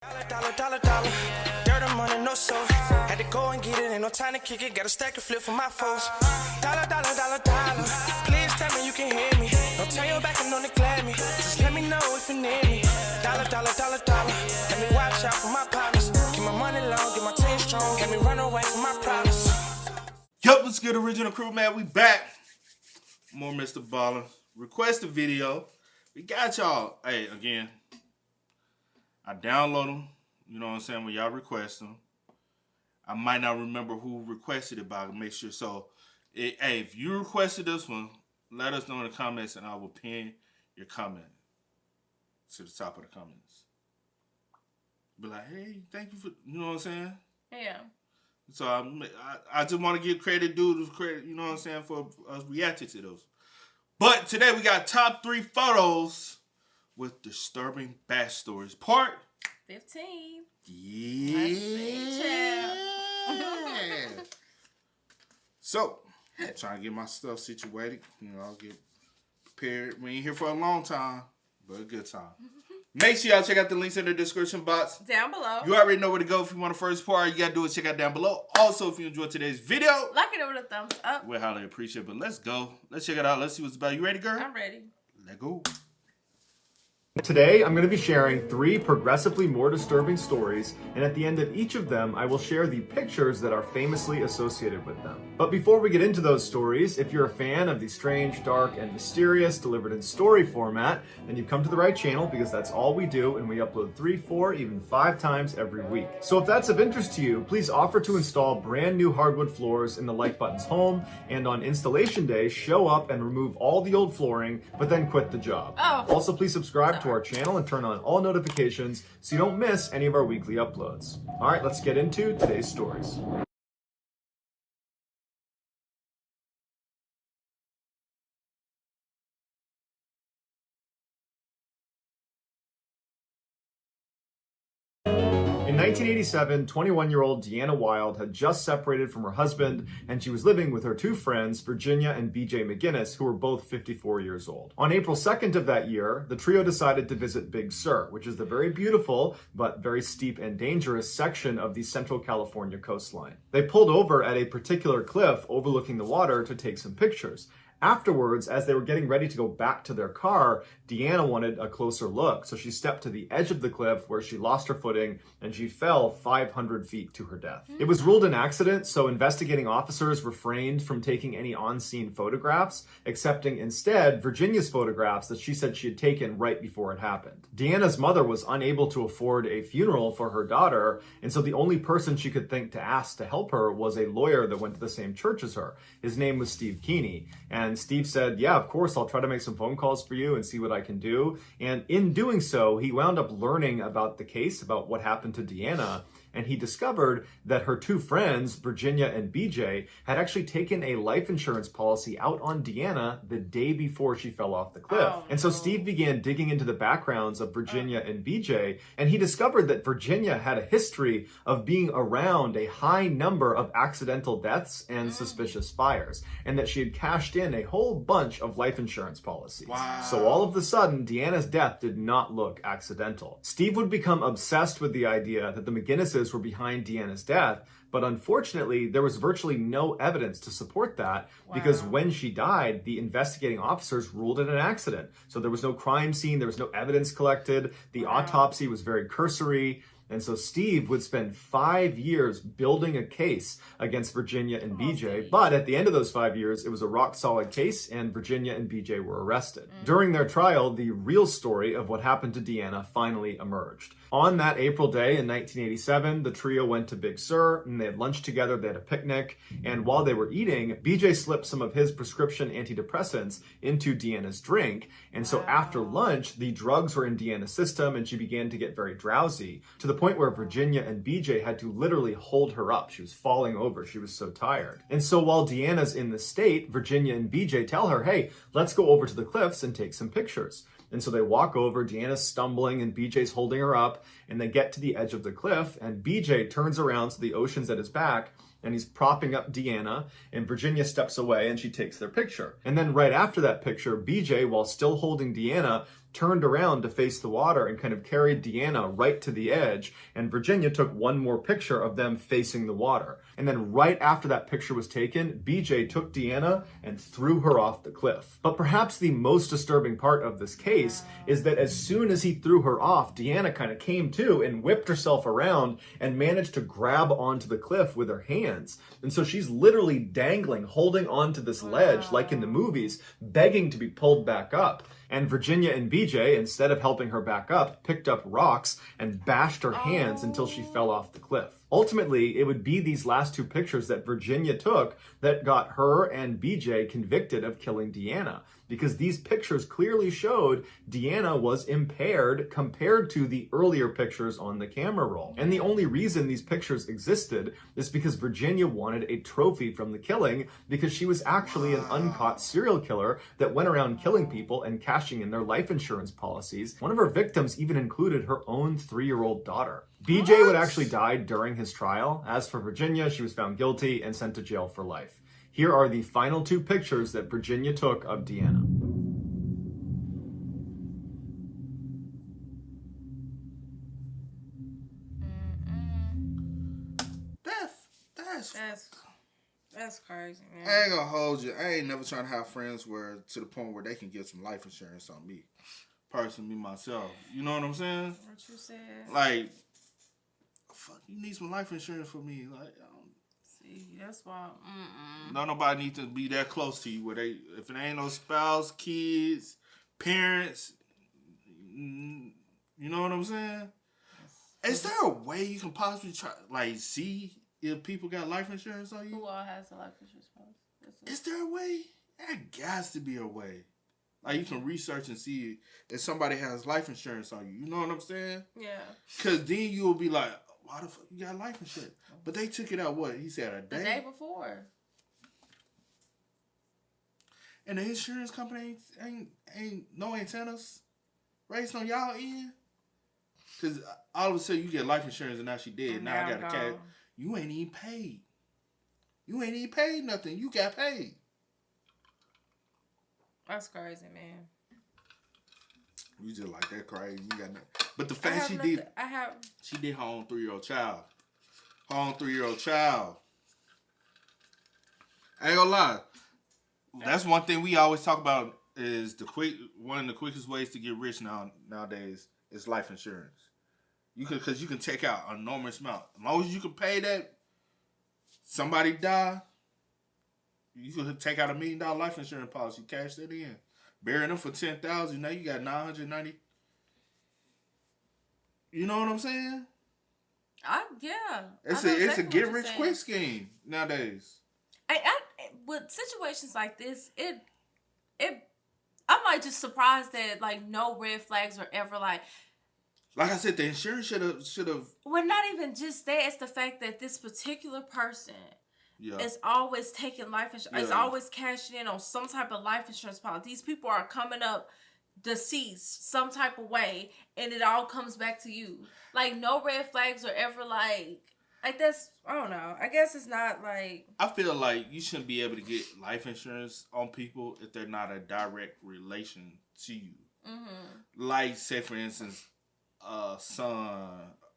Dollar. Dirt and money, no soul. Had to go and get it, ain't no time to kick it. Got a stack and flip for my foes. Dollar. Please tell me you can hear me. Don't turn your back and don't neglect me. Just let me know if you need me. Dollar. Let me watch out for my partners. Keep my money long, get my team strong. Let me run away from my problems. Yo, what's good, original crew, man? We back. More Mr. Ballen. Request a video. We got y'all. Hey, again, I download them, you know what I'm saying, when y'all request them. I might not remember who requested it, but I'll make sure. So, hey, if you requested this one, let us know in the comments, and I will pin your comment to the top of the comments. Be like, hey, thank you for, you know what I'm saying? Yeah. So, I just want to give credit due to credit, you know what I'm saying, for us reacting to those. But today we got top 3 photos with disturbing backstories. Part 15. Yeah. So, I'm trying to get my stuff situated. You know, I'll get prepared. We ain't here for a long time, but a good time. Make sure y'all check out the links in the description box. Down below. You already know where to go if you want the first part. You gotta do is check out down below. Also, if you enjoyed today's video, like it with a thumbs up. we'll highly appreciate it. But let's go. Let's check it out. Let's see what's about. You ready, girl? I'm ready. Let's go. Today, I'm going to be sharing 3 progressively more disturbing stories, and at the end of each of them, I will share the pictures that are famously associated with them. But before we get into those stories, if you're a fan of the strange, dark, and mysterious delivered in story format, then you've come to the right channel, because that's all we do, and we upload 3, 4, even 5 times every week. So if that's of interest to you, please offer to install brand new hardwood floors in the like button's home, and on installation day, show up and remove all the old flooring, but then quit the job. Oh. Also, please subscribe to our channel and turn on all notifications so you don't miss any of our weekly uploads. All right, let's get into today's stories. In 1987, 21-year-old Deanna Wild had just separated from her husband, and she was living with her 2 friends, Virginia and BJ McGinnis, who were both 54 years old. On April 2nd of that year, the trio decided to visit Big Sur, which is the very beautiful, but very steep and dangerous section of the Central California coastline. They pulled over at a particular cliff overlooking the water to take some pictures. Afterwards, as they were getting ready to go back to their car, Deanna wanted a closer look, so she stepped to the edge of the cliff where she lost her footing and she fell 500 feet to her death. It was ruled an accident, so investigating officers refrained from taking any on-scene photographs, accepting instead Virginia's photographs that she said she had taken right before it happened. Deanna's mother was unable to afford a funeral for her daughter, and so the only person she could think to ask to help her was a lawyer that went to the same church as her. His name was Steve Keeney, and Steve said, yeah, of course, I'll try to make some phone calls for you and see what I can do. And in doing so, he wound up learning about the case, about what happened to Deanna, and he discovered that her 2 friends, Virginia and BJ, had actually taken a life insurance policy out on Deanna the day before she fell off the cliff. And so Steve began digging into the backgrounds of Virginia and BJ, and he discovered that Virginia had a history of being around a high number of accidental deaths and suspicious fires, and that she had cashed in a whole bunch of life insurance policies. Wow. So all of a sudden, Deanna's death did not look accidental. Steve would become obsessed with the idea that the McGinnises were behind Deanna's death, but unfortunately, there was virtually no evidence to support that because when she died, the investigating officers ruled it an accident. So there was no crime scene, there was no evidence collected, the autopsy was very cursory. And so Steve would spend 5 years building a case against Virginia and BJ. But at the end of those 5 years, it was a rock solid case and Virginia and BJ were arrested. During their trial, the real story of what happened to Deanna finally emerged. On that April day in 1987, the trio went to Big Sur and they had lunch together, they had a picnic. And while they were eating, BJ slipped some of his prescription antidepressants into Deanna's drink. And so after lunch, the drugs were in Deanna's system and she began to get very drowsy, to the point where Virginia and BJ had to literally hold her up. She was falling over. She was so tired. And so while Deanna's in the state, Virginia and BJ tell her, hey, let's go over to the cliffs and take some pictures. And so they walk over, Deanna's stumbling and BJ's holding her up, and they get to the edge of the cliff, and BJ turns around so the ocean's at his back, and he's propping up Deanna, and Virginia steps away and she takes their picture. And then right after that picture, BJ, while still holding Deanna, turned around to face the water and kind of carried Deanna right to the edge, and Virginia took one more picture of them facing the water. And then right after that picture was taken, BJ took Deanna and threw her off the cliff. But perhaps the most disturbing part of this case is that as soon as he threw her off, Deanna kind of came to and whipped herself around and managed to grab onto the cliff with her hands. And so she's literally dangling, holding onto this ledge like in the movies, begging to be pulled back up. And Virginia and BJ, instead of helping her back up, picked up rocks and bashed her hands until she fell off the cliff. Ultimately, it would be these last two pictures that Virginia took that got her and BJ convicted of killing Deanna, because these pictures clearly showed Deanna was impaired compared to the earlier pictures on the camera roll. And the only reason these pictures existed is because Virginia wanted a trophy from the killing, because she was actually an uncaught serial killer that went around killing people and cashing in their life insurance policies. One of her victims even included her own 3-year-old daughter. BJ would actually die during his trial. As for Virginia, she was found guilty and sent to jail for life. Here are the final two pictures that Virginia took of Deanna. That's crazy, man. I ain't gonna hold you. I ain't never trying to have friends where to the point where they can get some life insurance on me. Personally, myself. You know what I'm saying? What you said. Like, fuck, you need some life insurance for me. Like, I don't See, that's why. no, nobody needs to be that close to you where they, if it ain't no spouse, kids, parents, you know what I'm saying? Is there a way you can possibly try, like, see if people got life insurance on you? Who all has a life insurance policy? Is there a way? There got to be a way. Like, you can research and see if somebody has life insurance on you. You know what I'm saying? Yeah. Because then you'll be like, why the fuck you got life insurance? But they took it out, what? He said a day? The day before. And the insurance company ain't no antennas raised on y'all end? Because all of a sudden you get life insurance and now she dead. Now I got a cat. You ain't even paid. You ain't even paid nothing. You got paid. That's crazy, man. You just like that crazy. You got nothing. But the fact she did her own 3-year-old child. Her own 3-year-old child. I ain't gonna lie. That's one thing we always talk about is one of the quickest ways to get rich nowadays is life insurance. Because you can take out an enormous amount. As long as you can pay that, somebody die, you can take out $1 million life insurance policy, cash that in, bury them for $10,000. Now you got $990. You know what I'm saying? Yeah. It's a get rich quick scheme nowadays. With situations like this, I might just surprised that like no red flags are ever like I said, the insurance should have. Well, not even just that. It's the fact that this particular person is always taking life insurance. Is always cashing in on some type of life insurance policy. These people are coming up deceased some type of way, and it all comes back to you. Like no red flags are ever like that's. I don't know. I guess it's not like. I feel like you shouldn't be able to get life insurance on people if they're not a direct relation to you. Mm-hmm. Like, say for instance, a son,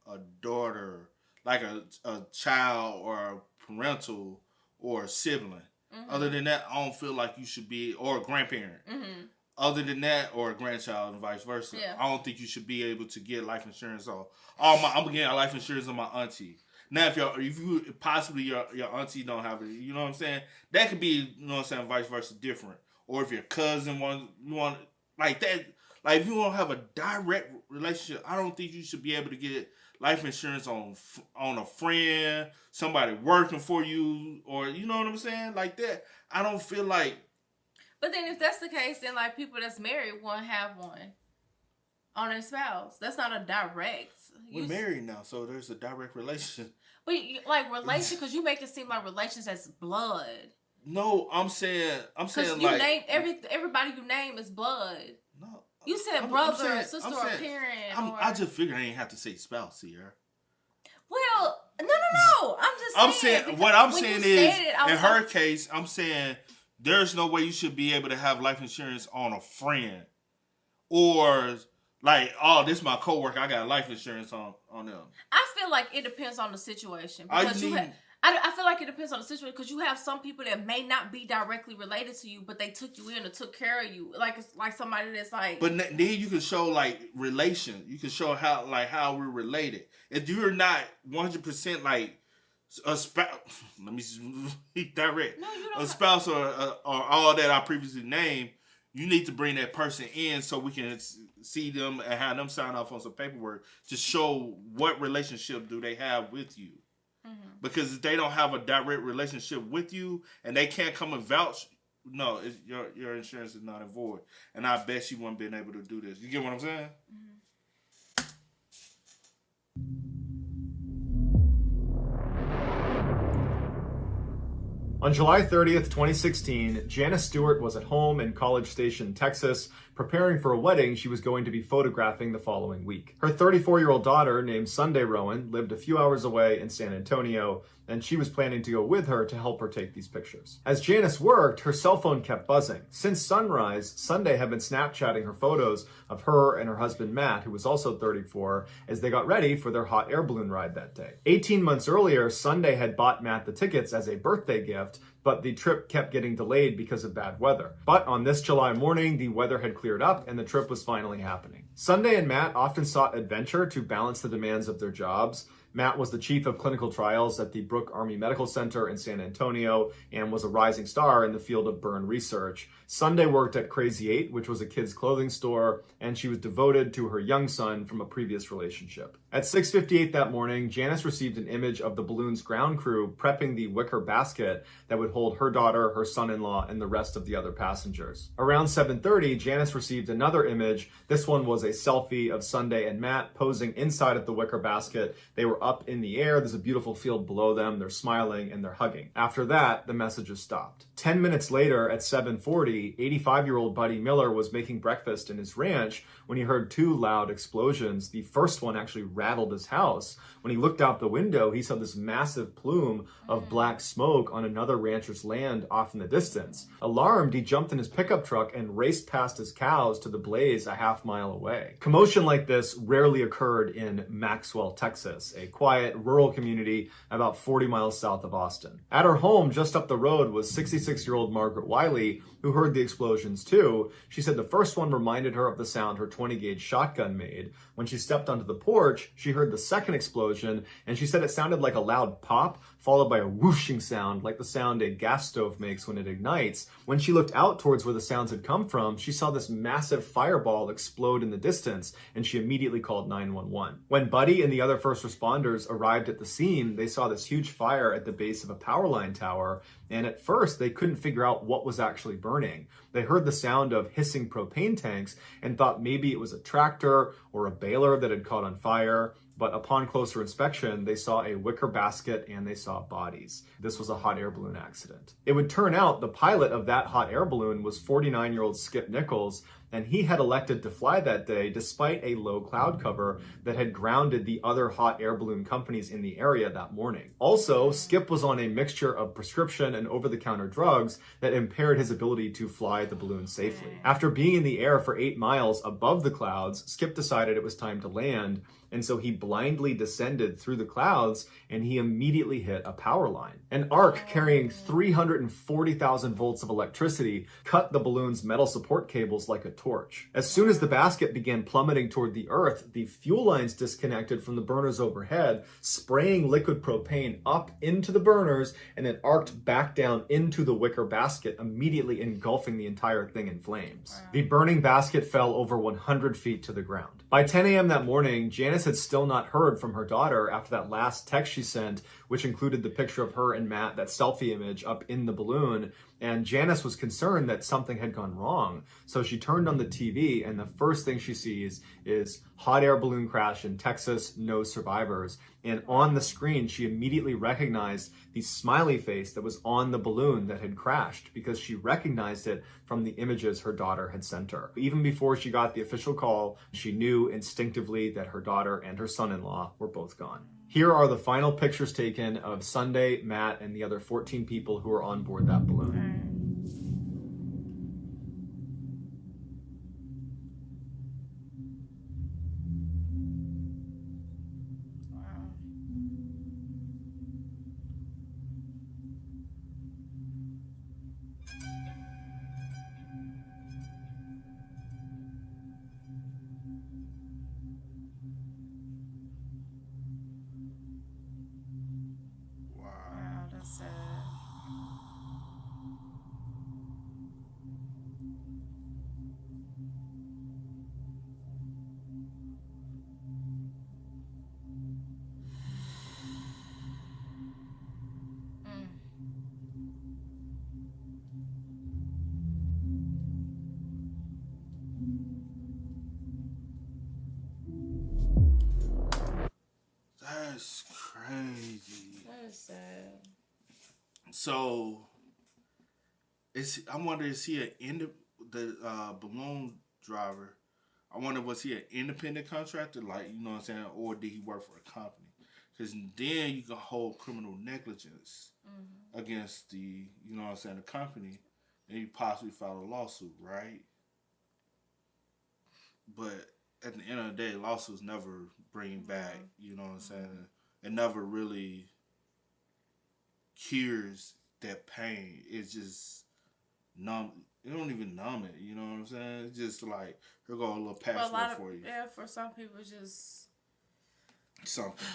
a daughter, like a child or a parental or a sibling. Mm-hmm. Other than that, I don't feel like you should be, or a grandparent. Mm-hmm. Other than that, or a grandchild and vice versa. Yeah. I don't think you should be able to get life insurance on. I'm getting life insurance on my auntie. Now, if you possibly your auntie don't have it, you know what I'm saying? That could be, you know what I'm saying, vice versa, different. Or if your cousin want like that. Like, if you don't have a direct relationship, I don't think you should be able to get life insurance on a friend, somebody working for you, or, you know what I'm saying? Like that. I don't feel like. But then if that's the case, then, like, people that's married won't have one on their spouse. That's not a direct. We're married now, so there's a direct relationship. But, like, relation, because you make it seem like relations as blood. No, I'm saying you like. Name, everybody you name is blood. No. You said brother, sister, or parent. I just figured I ain't have to say spouse here. Well, no. I'm saying. What I'm saying is, in her case, I'm saying there's no way you should be able to have life insurance on a friend or like, oh, this is my coworker, I got life insurance on them. I feel like it depends on the situation. Because I feel like it depends on the situation because you have some people that may not be directly related to you, but they took you in or took care of you. Like, it's like somebody that's like. But then you can show like relation. You can show how we're related. If you're not 100% like a spouse, let me be direct. No, you don't. A spouse or all that I previously named, you need to bring that person in so we can see them and have them sign off on some paperwork to show what relationship do they have with you. Mm-hmm. Because if they don't have a direct relationship with you and they can't come and vouch, no, your insurance is not in void. And I bet you wouldn't been able to do this. You get what I'm saying? Mm-hmm. On July 30th, 2016, Janice Stewart was at home in College Station, Texas, preparing for a wedding she was going to be photographing the following week. Her 34-year-old daughter, named Sunday Rowan, lived a few hours away in San Antonio, and she was planning to go with her to help her take these pictures. As Janice worked, her cell phone kept buzzing. Since sunrise, Sunday had been Snapchatting her photos of her and her husband Matt, who was also 34, as they got ready for their hot air balloon ride that day. 18 months earlier, Sunday had bought Matt the tickets as a birthday gift, but the trip kept getting delayed because of bad weather. But on this July morning, the weather had cleared up and the trip was finally happening. Sunday and Matt often sought adventure to balance the demands of their jobs. Matt was the chief of clinical trials at the Brooke Army Medical Center in San Antonio and was a rising star in the field of burn research. Sunday worked at Crazy 8, which was a kids' clothing store, and she was devoted to her young son from a previous relationship. At 6:58 that morning, Janice received an image of the balloon's ground crew prepping the wicker basket that would hold her daughter, her son-in-law, and the rest of the other passengers. Around 7:30, Janice received another image. This one was a selfie of Sunday and Matt posing inside of the wicker basket. They were up in the air. There's a beautiful field below them. They're smiling and they're hugging. After that, the messages stopped. 10 minutes later, at 7:40, 85-year-old Buddy Miller was making breakfast in his ranch when he heard two loud explosions. The first one actually rattled his house. When he looked out the window, he saw this massive plume of black smoke on another rancher's land off in the distance. Alarmed, he jumped in his pickup truck and raced past his cows to the blaze a half-mile away. Commotion like this rarely occurred in Maxwell, Texas, a quiet rural community about 40 miles south of Austin. At her home just up the road was 66-year-old Margaret Wiley, who heard the explosions too. She said the first one reminded her of the sound her 20-gauge shotgun made. When she stepped onto the porch, she heard the second explosion, and she said it sounded like a loud pop, followed by a whooshing sound, like the sound a gas stove makes when it ignites. When she looked out towards where the sounds had come from, she saw this massive fireball explode in the distance, and she immediately called 911. When Buddy and the other first responders arrived at the scene, they saw this huge fire at the base of a power line tower, and at first they couldn't figure out what was actually burning. They heard the sound of hissing propane tanks and thought maybe it was a tractor or a baler that had caught on fire. But upon closer inspection, they saw a wicker basket and they saw bodies. This was a hot air balloon accident. It would turn out the pilot of that hot air balloon was 49-year-old Skip Nichols, and he had elected to fly that day despite a low cloud cover that had grounded the other hot air balloon companies in the area that morning. Also, Skip was on a mixture of prescription and over-the-counter drugs that impaired his ability to fly the balloon safely. After being in the air for 8 miles above the clouds, Skip decided it was time to land, and so he blindly descended through the clouds and he immediately hit a power line. An arc carrying 340,000 volts of electricity cut the balloon's metal support cables like a torch. As soon as the basket began plummeting toward the earth, the fuel lines disconnected from the burners overhead, spraying liquid propane up into the burners and then arced back down into the wicker basket, immediately engulfing the entire thing in flames. Wow. The burning basket fell over 100 feet to the ground. By 10 a.m. that morning, Janice had still not heard from her daughter after that last text she sent, which included the picture of her and Matt, that selfie image up in the balloon. And Janice was concerned that something had gone wrong. So she turned on the TV, and the first thing she sees is hot air balloon crash in Texas, no survivors. And on the screen, she immediately recognized the smiley face that was on the balloon that had crashed because she recognized it from the images her daughter had sent her. Even before she got the official call, she knew instinctively that her daughter and her son-in-law were both gone. Here are the final pictures taken of Sunday, Matt, and the other 14 people who were on board that balloon. That's crazy. That is sad. So, I wonder, is he the balloon driver? I wonder, was he an independent contractor, like, you know what I'm saying, or did he work for a company? Because then you can hold criminal negligence against the, you know what I'm saying, the company, and you possibly file a lawsuit, right? But at the end of the day, lawsuits never bring back, you know what I'm saying? It never really cures that pain. It's just numb. It don't even numb it, you know what I'm saying? It's just like, here go a little patchwork for you. Yeah, for some people, just something.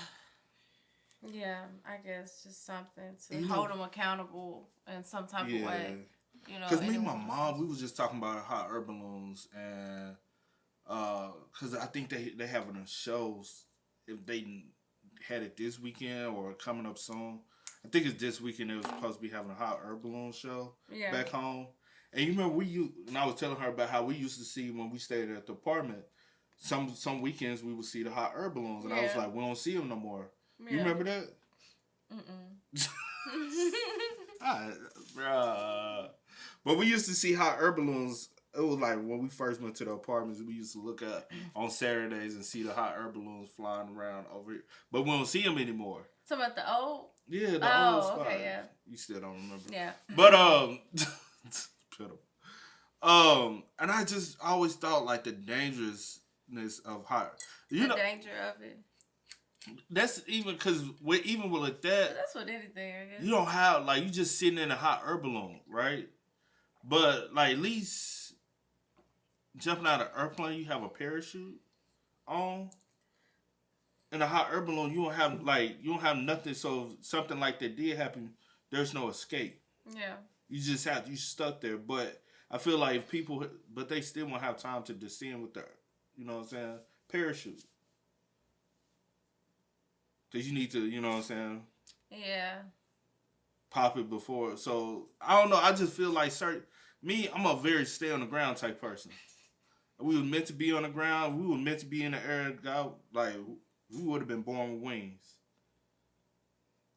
Yeah, I guess just something to hold them accountable in some type of way. You know, because me and my mom, we was just talking about hot air balloons, and because I think they having a shows if they had it this weekend or coming up soon. I think it's this weekend. They was supposed to be having a hot air balloon show back home. And you remember and I was telling her about how we used to see when we stayed at the apartment. Some weekends we would see the hot air balloons, and I was like, we don't see them no more. Yeah. You remember that? Bruh. But we used to see hot air balloons. It was like when we first went to the apartments, we used to look up on Saturdays and see the hot air balloons flying around over here. But we don't see them anymore. So about the old? Yeah, the old spot. Okay, yeah. You still don't remember. Yeah. But and I just always thought like the dangerousness of hot. The danger of it. That's even because even with that, that's what anything. I guess. You don't have like you just sitting in a hot air balloon, right? But like at least jumping out of an airplane, you have a parachute on. In a hot air balloon, you don't have nothing. So something like that did happen, there's no escape. Yeah. You just you stuck there. But I feel like if people, but they still won't have time to descend with the, you know what I'm saying, parachute. Because you need to, you know what I'm saying? Yeah. Pop it before. So, I don't know. I just feel like I'm a very stay on the ground type person. We were meant to be on the ground. We were meant to be in the air. God, like, we would have been born with wings.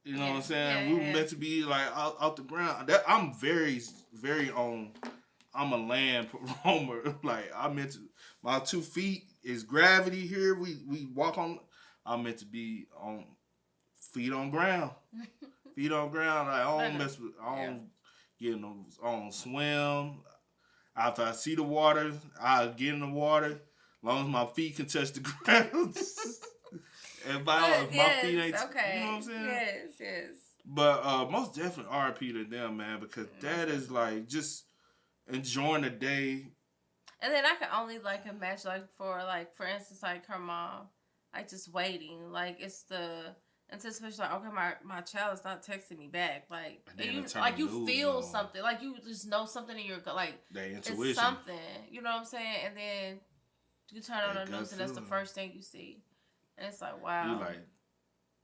You know what I'm saying? We were meant to be, like, out the ground. I'm very, very I'm a land roamer. Like, my 2 feet is gravity here. We walk on... I'm meant to be on feet on ground. Feet on ground. Like, I don't mess with. I don't swim. After I see the water, I get in the water. As long as my feet can touch the ground. And my feet ain't. Okay. You know what I'm saying? Yes. But most definitely RIP to them, man, because that is like just enjoying the day. And then I can only like imagine, like for instance, like her mom. Like, just waiting. Like, it's the anticipation, like, okay, my child is not texting me back. Like, you feel something. Like, you just know something in your, like, intuition. It's something. You know what I'm saying? And then you turn on the news, and that's the first thing you see. And it's like, wow. You're like,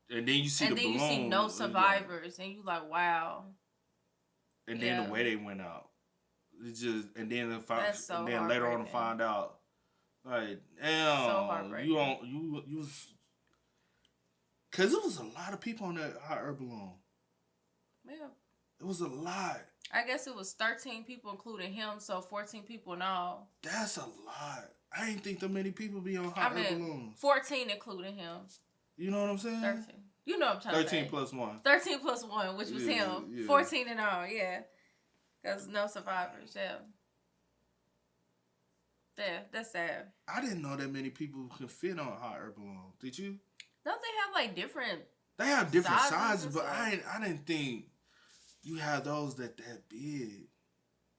and then you see the balloon. And then you see no survivors, and you like, wow. And then the way they went out. It's just, and then later on to find out. Like, damn, so you was, cause it was a lot of people on that hot air balloon. Yeah. It was a lot. I guess it was 13 people, including him, so 14 people in all. That's a lot. I didn't think that many people be on hot air balloons. 14 including him. You know what I'm saying? 13. You know what I'm trying to say. 13 plus 1. 13 plus 1, which was him. Yeah. 14 in all, yeah. Cause no survivors, yeah. Yeah, that's sad. I didn't know that many people can fit on a hot air balloon. Did you? Don't they have like different? They have different sizes, but I didn't think you have those that big.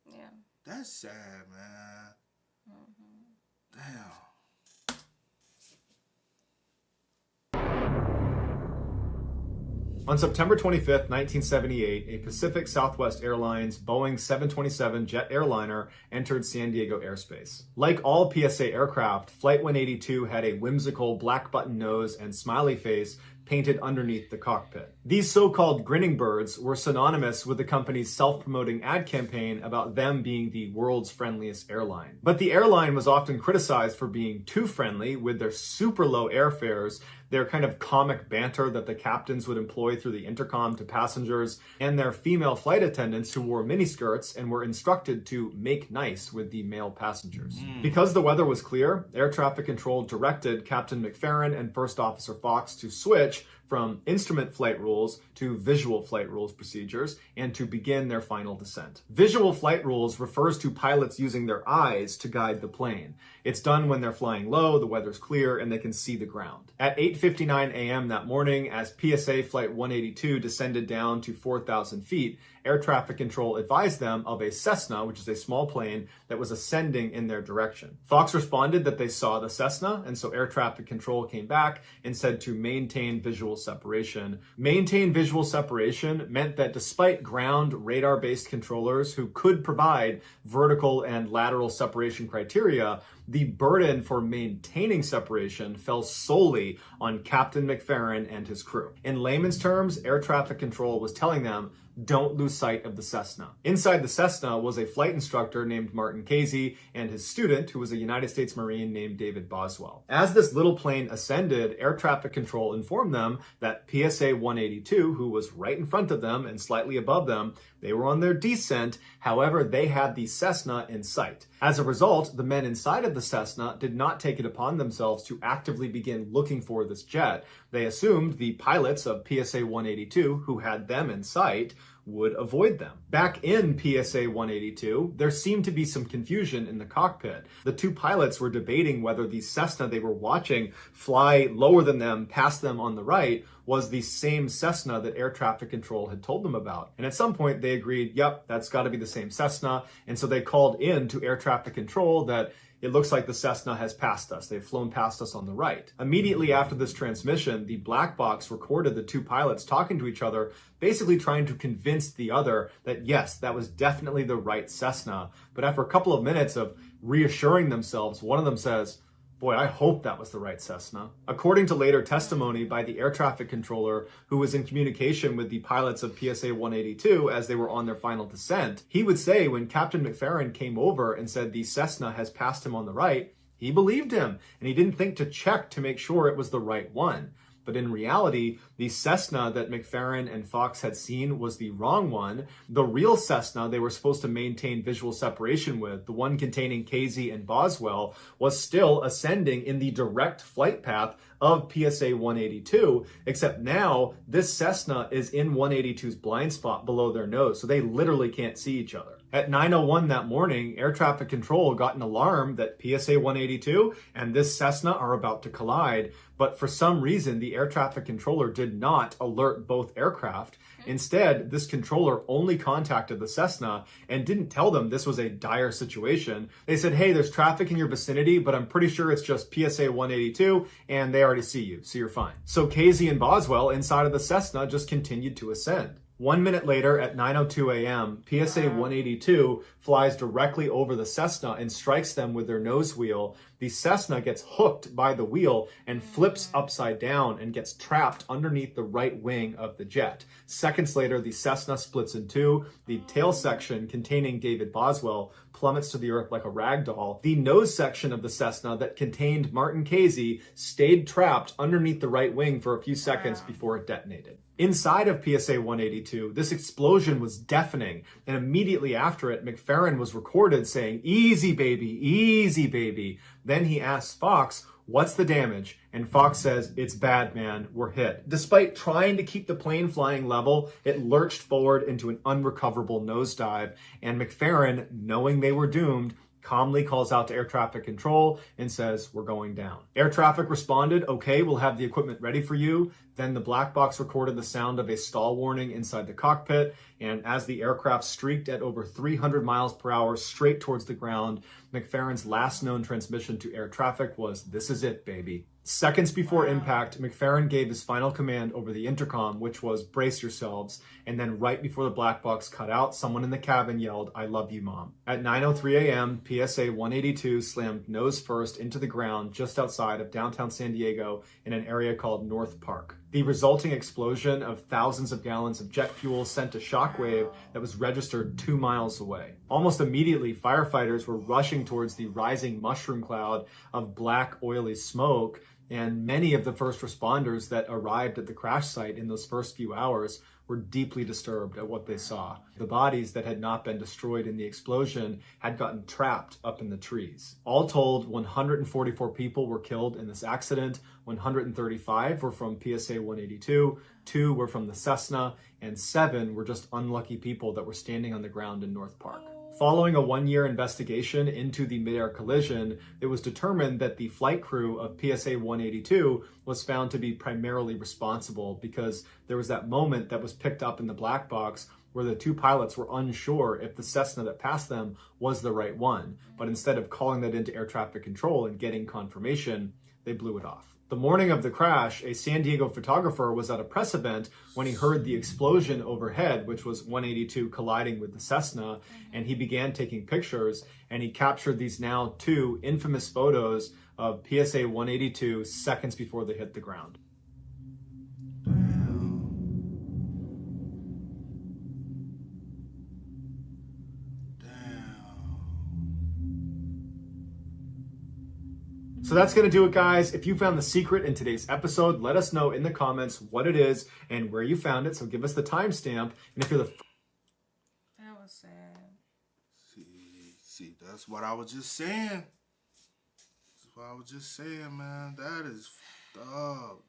Yeah. That's sad, man. Mm-hmm. Damn. On September 25th, 1978, a Pacific Southwest Airlines Boeing 727 jet airliner entered San Diego airspace. Like all PSA aircraft, Flight 182 had a whimsical black button nose and smiley face painted underneath the cockpit. These so-called grinning birds were synonymous with the company's self-promoting ad campaign about them being the world's friendliest airline. But the airline was often criticized for being too friendly with their super low airfares their kind of comic banter that the captains would employ through the intercom to passengers, and their female flight attendants who wore miniskirts and were instructed to make nice with the male passengers. Because the weather was clear, air traffic control directed Captain McFerrin and First Officer Fox to switch from instrument flight rules to visual flight rules procedures and to begin their final descent. Visual flight rules refers to pilots using their eyes to guide the plane. It's done when they're flying low, the weather's clear, and they can see the ground. At 8:59 a.m. that morning, as PSA Flight 182 descended down to 4,000 feet, air traffic control advised them of a Cessna, which is a small plane, that was ascending in their direction. Fox responded that they saw the Cessna, and so air traffic control came back and said to maintain visual separation. Maintain visual separation meant that despite ground radar-based controllers who could provide vertical and lateral separation criteria, the burden for maintaining separation fell solely on Captain McFerrin and his crew. In layman's terms, air traffic control was telling them, don't lose sight of the Cessna. Inside the Cessna was a flight instructor named Martin Casey and his student, who was a United States Marine named David Boswell. As this little plane ascended, air traffic control informed them that PSA 182, who was right in front of them and slightly above them, they were on their descent. However, they had the Cessna in sight. As a result, the men inside of the Cessna did not take it upon themselves to actively begin looking for this jet. They assumed the pilots of PSA 182, who had them in sight, would avoid them. Back in PSA 182, there seemed to be some confusion in the cockpit. The two pilots were debating whether the Cessna they were watching fly lower than them, past them on the right, was the same Cessna that air traffic control had told them about. And at some point they agreed, yep, that's got to be the same Cessna. And so they called in to air traffic control that it looks like the Cessna has passed us. They've flown past us on the right. Immediately after this transmission, the black box recorded the two pilots talking to each other, basically trying to convince the other that yes, that was definitely the right Cessna. But after a couple of minutes of reassuring themselves, one of them says, boy, I hope that was the right Cessna. According to later testimony by the air traffic controller who was in communication with the pilots of PSA 182 as they were on their final descent, he would say when Captain McFerrin came over and said the Cessna has passed him on the right, he believed him and he didn't think to check to make sure it was the right one. But in reality, the Cessna that McFerrin and Fox had seen was the wrong one. The real Cessna they were supposed to maintain visual separation with, the one containing Casey and Boswell, was still ascending in the direct flight path of PSA 182, except now this Cessna is in 182's blind spot below their nose, so they literally can't see each other. At 9:01 that morning, air traffic control got an alarm that PSA 182 and this Cessna are about to collide, but for some reason the air traffic controller did not alert both aircraft. Instead, this controller only contacted the Cessna and didn't tell them this was a dire situation. They said, hey, there's traffic in your vicinity, but I'm pretty sure it's just PSA 182 and they already see you, so you're fine. So Casey and Boswell inside of the Cessna just continued to ascend. 1 minute later, at 9:02 a.m., PSA 182 flies directly over the Cessna and strikes them with their nose wheel. The Cessna gets hooked by the wheel and flips upside down and gets trapped underneath the right wing of the jet. Seconds later, the Cessna splits in two. The tail section containing David Boswell plummets to the earth like a rag doll. The nose section of the Cessna that contained Martin Casey stayed trapped underneath the right wing for a few seconds before it detonated. Inside of PSA 182, this explosion was deafening, and immediately after it, McFerrin was recorded saying, easy baby, easy baby. Then he asks Fox, what's the damage? And Fox says, it's bad, man, we're hit. Despite trying to keep the plane flying level, it lurched forward into an unrecoverable nosedive, and McFerrin, knowing they were doomed, calmly calls out to air traffic control and says, we're going down. Air traffic responded, okay, we'll have the equipment ready for you. Then the black box recorded the sound of a stall warning inside the cockpit, and as the aircraft streaked at over 300 miles per hour straight towards the ground, McFerrin's last known transmission to air traffic was, this is it, baby. Seconds before impact, McFerrin gave his final command over the intercom, which was, brace yourselves. And then right before the black box cut out, someone in the cabin yelled, I love you, Mom. At 9:03 a.m., PSA 182 slammed nose first into the ground just outside of downtown San Diego in an area called North Park. The resulting explosion of thousands of gallons of jet fuel sent a shockwave that was registered 2 miles away. Almost immediately, firefighters were rushing towards the rising mushroom cloud of black, oily smoke. And many of the first responders that arrived at the crash site in those first few hours were deeply disturbed at what they saw. The bodies that had not been destroyed in the explosion had gotten trapped up in the trees. All told, 144 people were killed in this accident. 135 were from PSA 182, 2 were from the Cessna, and 7 were just unlucky people that were standing on the ground in North Park. Following a 1-year investigation into the midair collision, it was determined that the flight crew of PSA 182 was found to be primarily responsible because there was that moment that was picked up in the black box where the 2 pilots were unsure if the Cessna that passed them was the right one. But instead of calling that into air traffic control and getting confirmation, they blew it off. The morning of the crash, a San Diego photographer was at a press event when he heard the explosion overhead, which was 182 colliding with the Cessna, and he began taking pictures, and he captured these now 2 infamous photos of PSA 182 seconds before they hit the ground. So that's going to do it, guys. If you found the secret in today's episode, let us know in the comments what it is and where you found it. So give us the timestamp. And if you're the... That was sad. See, that's what I was just saying. That's what I was just saying, man. That is up.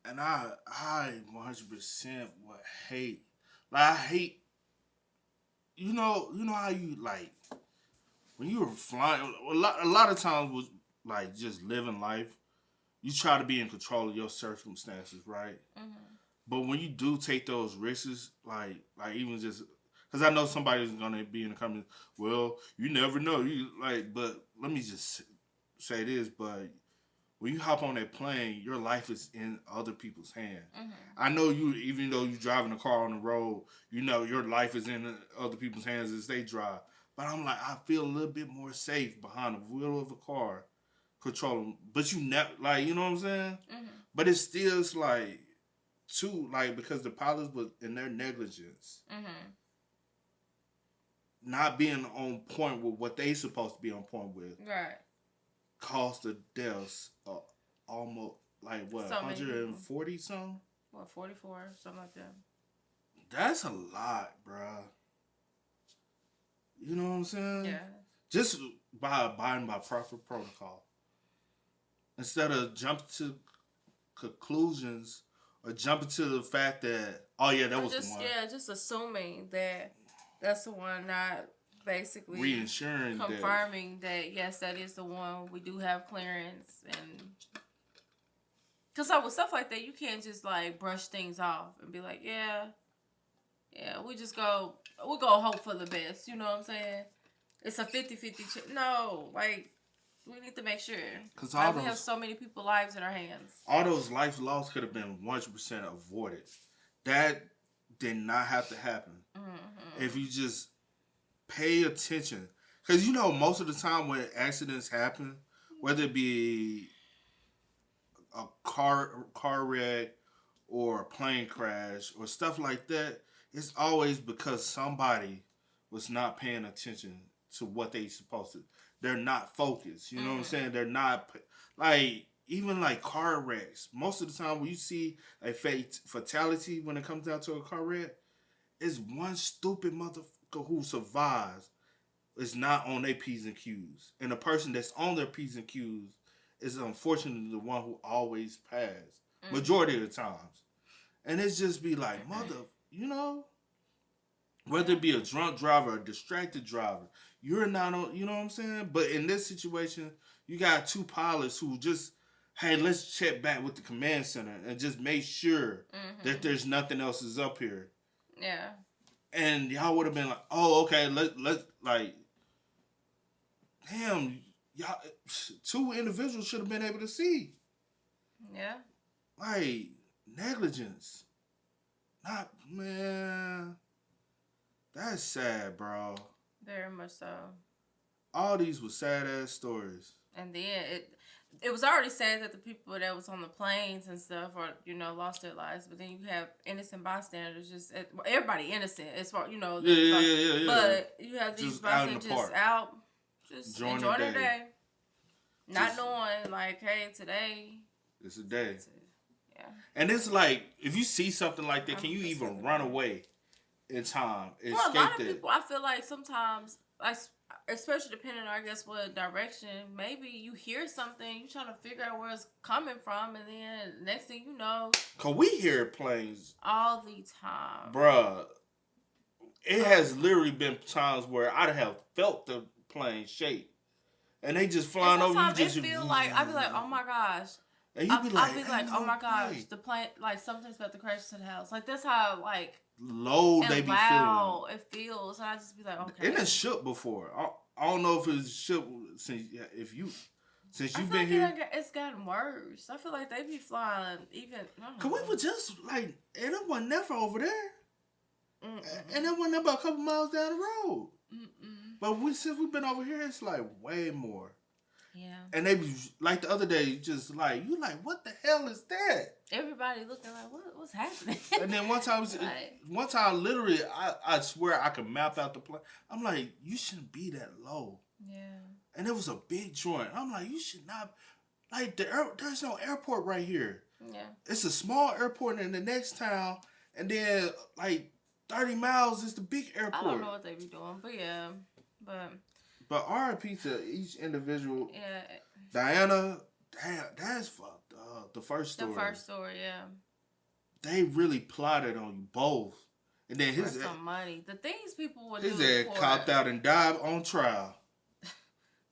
And I 100% would hate. Like, I hate... You know how you, like... When you were flying, a lot of times was like just living life. You try to be in control of your circumstances, right? Mm-hmm. But when you do take those risks, like even just because I know somebody's gonna be in the comments. Well, you never know. But let me just say this. But when you hop on that plane, your life is in other people's hands. Mm-hmm. I know you, even though you're driving a car on the road, you know your life is in other people's hands as they drive. But I'm like, I feel a little bit more safe behind the wheel of a car, controlling. But you never, like, you know what I'm saying? Mm-hmm. But it's still like, too, like, because the pilots was in their negligence, not being on point with what they supposed to be on point with, right? Caused the deaths almost like what, 140 something? What, 44, something like that. That's a lot, bruh. You know what I'm saying? Yeah. Just by abiding by proper protocol. Instead of jumping to conclusions or jumping to the fact that, oh yeah, that was the one. Yeah, just assuming that that's the one, not basically reassuring, confirming that yes, that is the one. We do have clearance, and because with stuff like that, you can't just like brush things off and be like, yeah, we'll go hope for the best. You know what I'm saying? It's a 50-50 No, like, we need to make sure. Because we have so many people's lives in our hands. All those life loss could have been 100% avoided. That did not have to happen. Mm-hmm. If you just pay attention. Because, most of the time when accidents happen, whether it be a car wreck or a plane crash or stuff like that, it's always because somebody was not paying attention to what they supposed to. They're not focused. You know what I'm saying? They're not, like, even like car wrecks. Most of the time when you see a fatality when it comes down to a car wreck, it's one stupid motherfucker who survives is not on their P's and Q's. And the person that's on their P's and Q's is unfortunately the one who always passes. Majority of the times. And it's just be like, whether it be a drunk driver or a distracted driver, you're not on, you know what I'm saying? But in this situation, you got 2 pilots who just, hey, let's check back with the command center and just make sure that there's nothing else is up here. Yeah. And y'all would have been like, oh, okay, let's like, damn, y'all, 2 individuals should have been able to see. Yeah. Like, negligence. Not, man. That's sad, bro. Very much so. All these were sad-ass stories. And then it was already sad that the people that was on the planes and stuff are, lost their lives. But then you have innocent bystanders, just everybody innocent as far, Yeah. But you have these bystanders just out, just enjoying their day. Not knowing, like, hey, today. It's a day. Yeah. And it's like, if you see something like that, can you even run away in time? For a lot of people, I feel like sometimes, like, especially depending on, I guess, what direction, maybe you hear something, you trying to figure out where it's coming from, and then next thing you know. Because we hear planes. All the time. Bruh. It has literally been times where I'd have felt the plane shake. And they just flying over you. Just it feel like, I'd be like, oh my gosh. And you be like, I'd be like, oh my gosh, the plane, like, something's about to crash to the house. Like, that's how, like, low they be feeling. It feels. And I just be like, okay. It done shook before. I don't know if it's shook since you've been here. Like it's gotten worse. I feel like they be flying even. Cause we were just like, and it wasn't never over there. Mm-mm. And it wasn't about a couple miles down the road. Mm-mm. But since we've been over here, it's like way more. Yeah. And they be like the other day, just like, you like, what the hell is that? Everybody looking like, what's happening? And then one time, literally, I swear I could map out the plane. I'm like, you shouldn't be that low. Yeah. And it was a big joint. I'm like, you should not, like, there's no airport right here. Yeah. It's a small airport in the next town, and then, like, 30 miles is the big airport. I don't know what they be doing, but yeah. But RIP to each individual. Yeah. Diana, damn, that's fucked up. The first story. Yeah. They really plotted on you both. And then for some money. The things people would do. His ass copped out and died on trial.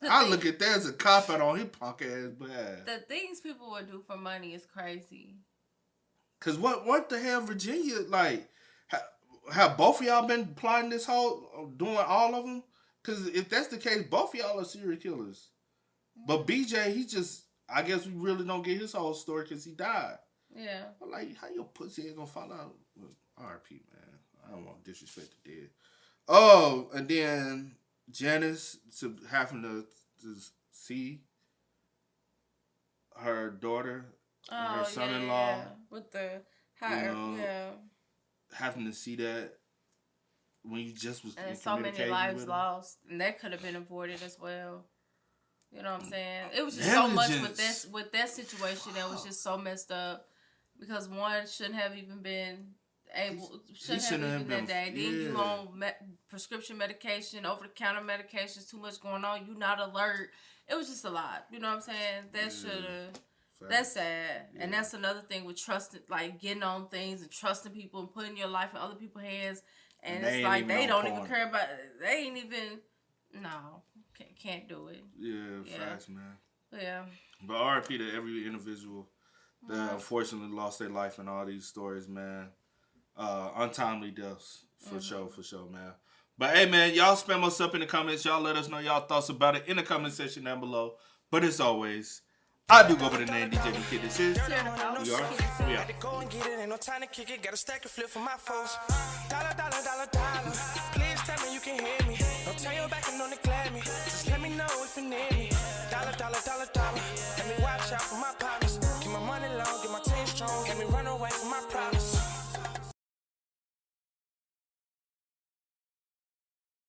I look at that as a cop out on his punk ass bad. The things people would do for money is crazy. Cause what the hell, Virginia, like, have both of y'all been plotting this whole, doing all of them? Because if that's the case, both of y'all are serial killers. But BJ, he just, I guess we really don't get his whole story because he died. Yeah. I'm like, how your pussy ain't gonna fall out? RP, man. I don't want to disrespect the dead. Oh, and then Janice having to see her daughter, her son-in-law. Yeah. With the higher, having to see that. When you just was and so many lives lost, and that could have been avoided as well. You know what I'm saying? It was just so much with that situation that was just so messed up because one shouldn't have even been that day. Then you on prescription medication, over the counter medications, too much going on. You not alert. It was just a lot. You know what I'm saying? That should have. That's sad, and that's another thing with trusting, like getting on things and trusting people and putting your life in other people's hands. And it's like they don't even care about it. They ain't even, can't do it. Yeah, facts, man. Yeah. But RIP to every individual that unfortunately lost their life in all these stories, man. Untimely deaths, for sure, man. But hey, man, y'all spam us up in the comments. Y'all let us know y'all thoughts about it in the comment section down below. But as always, I do go by the name DJ Kid. This is we are. Go and get it, ain't no time to kick it. Got a stack of flip for my foes. Dollar. Please tell me you can hear me. Don't turn your back and don't neglect me. Just let me know if you need me. Dollar. Let me watch out for my partners. Keep my money long, get my team strong. Let me run away from my problems.